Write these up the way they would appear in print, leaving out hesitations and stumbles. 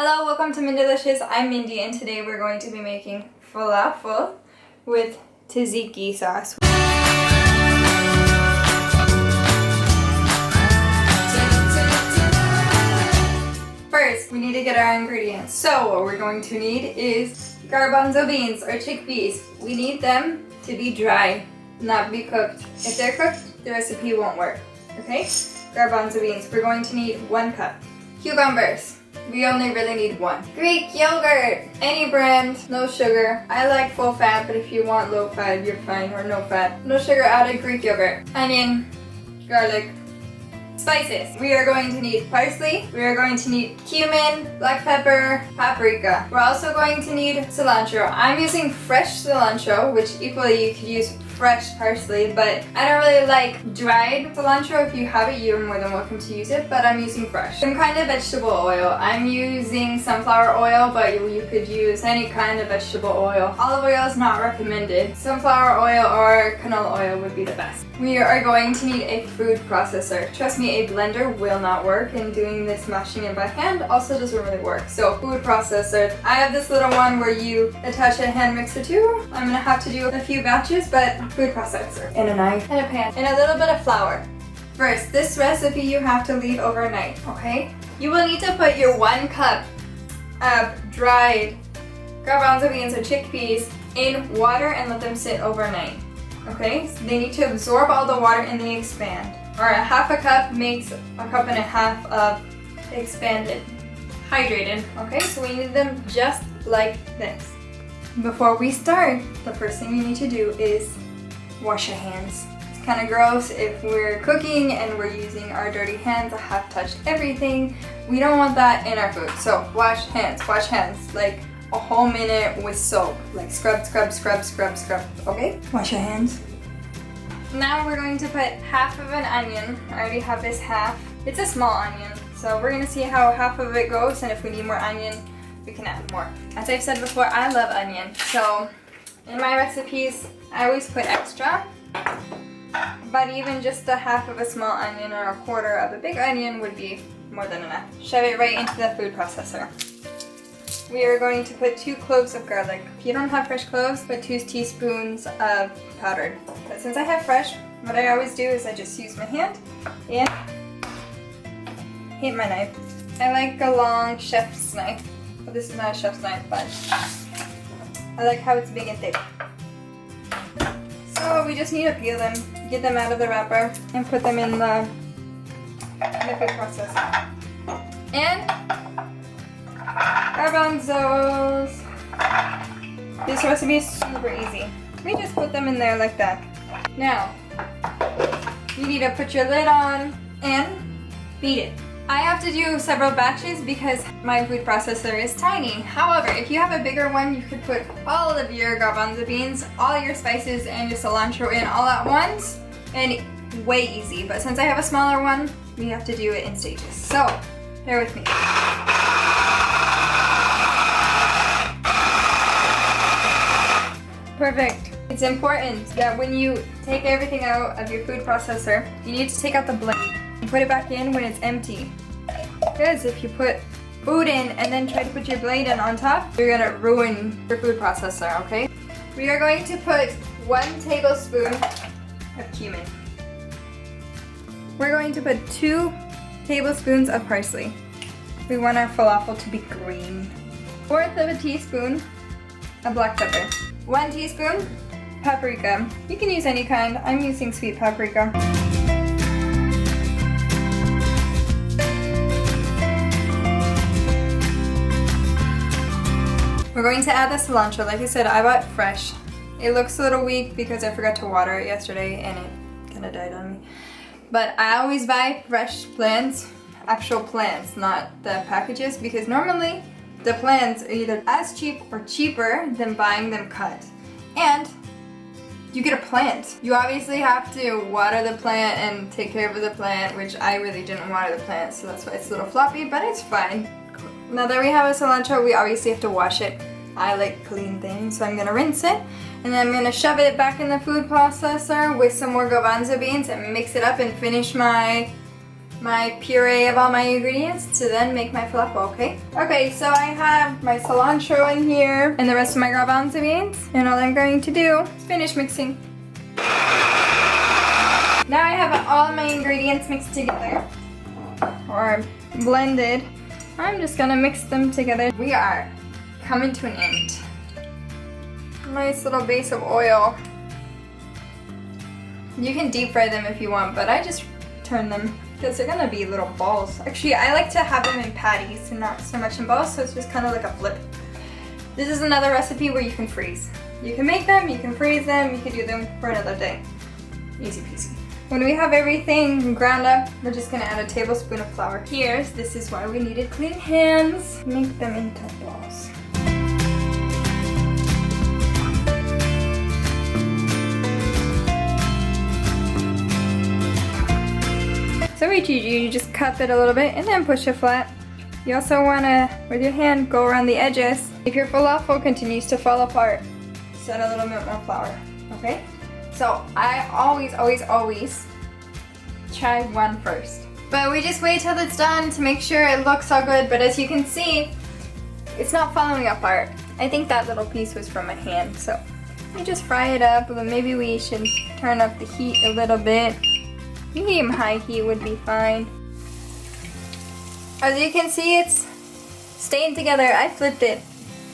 Hello, welcome to Mindelicious. I'm Mindy and today we're going to be making falafel with tzatziki sauce. First, we need to get our ingredients. So what we're going to need is garbanzo beans or chickpeas. We need them to be dry, not be cooked. If they're cooked, the recipe won't work. Okay? Garbanzo beans. We're going to need 1 cup. Cucumbers. We only really need 1. Greek yogurt, any brand, no sugar. I like full fat, but if you want low fat, you're fine, or no fat. No sugar added Greek yogurt. Onion, garlic, spices. We are going to need parsley. We are going to need cumin, black pepper, paprika. We're also going to need cilantro. I'm using fresh cilantro, which equally you could use fresh parsley, but I don't really like dried cilantro. If you have it, you're more than welcome to use it, but I'm using fresh. Some kind of vegetable oil. I'm using sunflower oil, but you could use any kind of vegetable oil. Olive oil is not recommended. Sunflower oil or canola oil would be the best. We are going to need a food processor. Trust me, a blender will not work, and doing this mashing it by hand also doesn't really work. So food processor. I have this little one where you attach a hand mixer to. I'm gonna have to do a few batches, but food processor. And a knife and a pan and a little bit of flour. First, this recipe you have to leave overnight, okay? You will need to put your 1 cup of dried garbanzo beans or chickpeas in water and let them sit overnight, okay? So they need to absorb all the water and they expand. Or a half a cup makes a cup and a half of expanded, hydrated, okay? So we need them just like this. Before we start, the first thing you need to do is wash your hands. It's kind of gross if we're cooking and we're using our dirty hands that have touched everything. We don't want that in our food. So wash hands like a whole minute with soap. Like scrub, okay? Wash your hands. Now we're going to put half of an onion. I already have this half. It's a small onion. So we're gonna see how half of it goes, and if we need more onion, we can add more. As I've said before, I love onion. So in my recipes, I always put extra, but even just a half of a small onion or a quarter of a big onion would be more than enough. Shove it right into the food processor. We are going to put 2 cloves of garlic. If you don't have fresh cloves, put 2 teaspoons of powdered. But since I have fresh, what I always do is I just use my hand and hit my knife. I like a long chef's knife. But this is not a chef's knife, but I like how it's big and thick. So we just need to peel them, get them out of the wrapper, and put them in the food processor. And garbanzos. This recipe is super easy. We just put them in there like that. Now, you need to put your lid on and beat it. I have to do several batches because my food processor is tiny. However, if you have a bigger one, you could put all of your garbanzo beans, all your spices, and your cilantro in all at once, and way easy. But since I have a smaller one, we have to do it in stages. So, bear with me. Perfect. It's important that when you take everything out of your food processor, you need to take out the blade. Put it back in when it's empty. Because if you put food in and then try to put your blade in on top, you're gonna ruin your food processor, okay? We are going to put 1 tablespoon of cumin. We're going to put 2 tablespoons of parsley. We want our falafel to be green. 1/4 of a teaspoon of black pepper. 1 teaspoon paprika. You can use any kind. I'm using sweet paprika. We're going to add the cilantro. Like I said, I bought fresh. It looks a little weak because I forgot to water it yesterday and it kind of died on me. But I always buy fresh plants, actual plants, not the packages, because normally the plants are either as cheap or cheaper than buying them cut. And you get a plant. You obviously have to water the plant and take care of the plant, which I really didn't water the plant, so that's why it's a little floppy, but it's fine. Now that we have a cilantro, we obviously have to wash it. I like clean things, so I'm gonna rinse it, and then I'm gonna shove it back in the food processor with some more garbanzo beans and mix it up and finish my my puree of all my ingredients to then make my falafel, okay? Okay, so I have my cilantro in here and the rest of my garbanzo beans. And all I'm going to do is finish mixing. Now I have all of my ingredients mixed together, or blended. I'm just gonna mix them together. We are coming to an end. Nice little base of oil. You can deep fry them if you want, but I just turn them because they're gonna be little balls. Actually, I like to have them in patties and not so much in balls, so it's just kind of like a flip. This is another recipe where you can freeze. You can make them, you can freeze them, you can do them for another day. Easy peasy. When we have everything ground up, we're just gonna add a tablespoon of flour. This is why we needed clean hands. Make them into balls. So you just cup it a little bit and then push it flat. You also wanna, with your hand, go around the edges. If your falafel continues to fall apart, just add a little bit more flour, okay? So I always try one first. But we just wait till it's done to make sure it looks all good. But as you can see, it's not falling apart. I think that little piece was from my hand. So we just fry it up, but maybe we should turn up the heat a little bit. Medium high heat would be fine. As you can see, it's staying together. I flipped it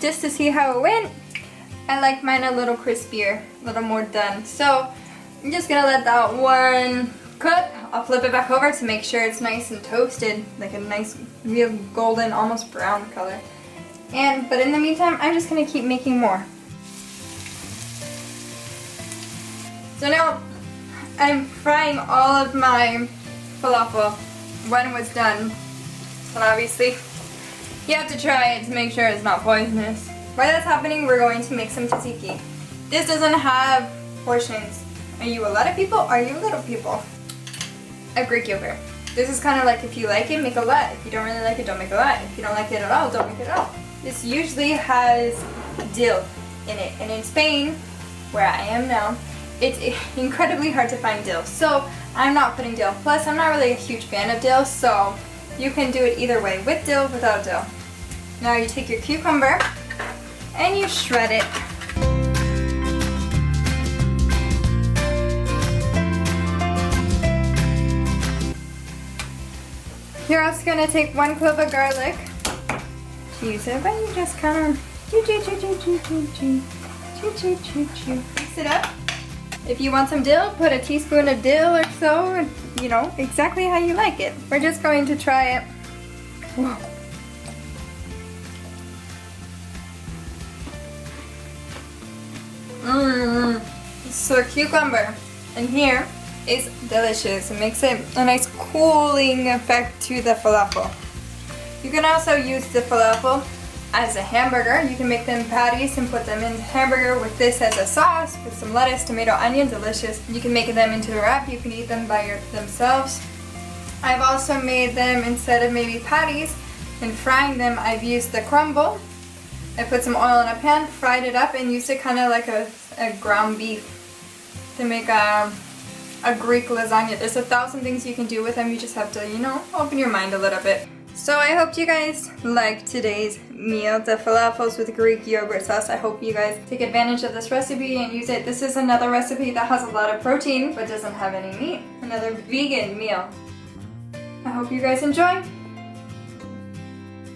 just to see how it went. I like mine a little crispier, a little more done. So I'm just gonna let that one cook. I'll flip it back over to make sure it's nice and toasted, like a nice, real golden, almost brown color. But in the meantime, I'm just gonna keep making more. So now I'm frying all of my falafel. One was done, and obviously you have to try it to make sure it's not poisonous. While that's happening, we're going to make some tzatziki. This doesn't have portions. Are you a lot of people? Are you little people? A Greek yogurt. This is kind of like, if you like it, make a lot. If you don't really like it, don't make a lot. If you don't like it at all, don't make it at all. This usually has dill in it. And in Spain, where I am now, it's incredibly hard to find dill. So I'm not putting dill. Plus, I'm not really a huge fan of dill, so you can do it either way, with dill, without dill. Now you take your cucumber and you shred it. You're also gonna take 1 clove of garlic. Use it, but you just kind of mix it up. If you want some dill, put a teaspoon of dill or so, you know, exactly how you like it. We're just going to try it. Whoa. So cucumber in here is delicious. It makes it a nice cooling effect to the falafel. You can also use the falafel as a hamburger. You can make them patties and put them in the hamburger with this as a sauce, with some lettuce, tomato, onion, delicious. You can make them into a wrap. You can eat them by themselves. I've also made them, instead of maybe patties and frying them, I've used the crumble. I put some oil in a pan, fried it up, and used it kind of like a ground beef to make a Greek lasagna. There's 1,000 things you can do with them. You just have to, you know, open your mind a little bit. So I hope you guys liked today's meal, the falafels with Greek yogurt sauce. I hope you guys take advantage of this recipe and use it. This is another recipe that has a lot of protein but doesn't have any meat. Another vegan meal. I hope you guys enjoy.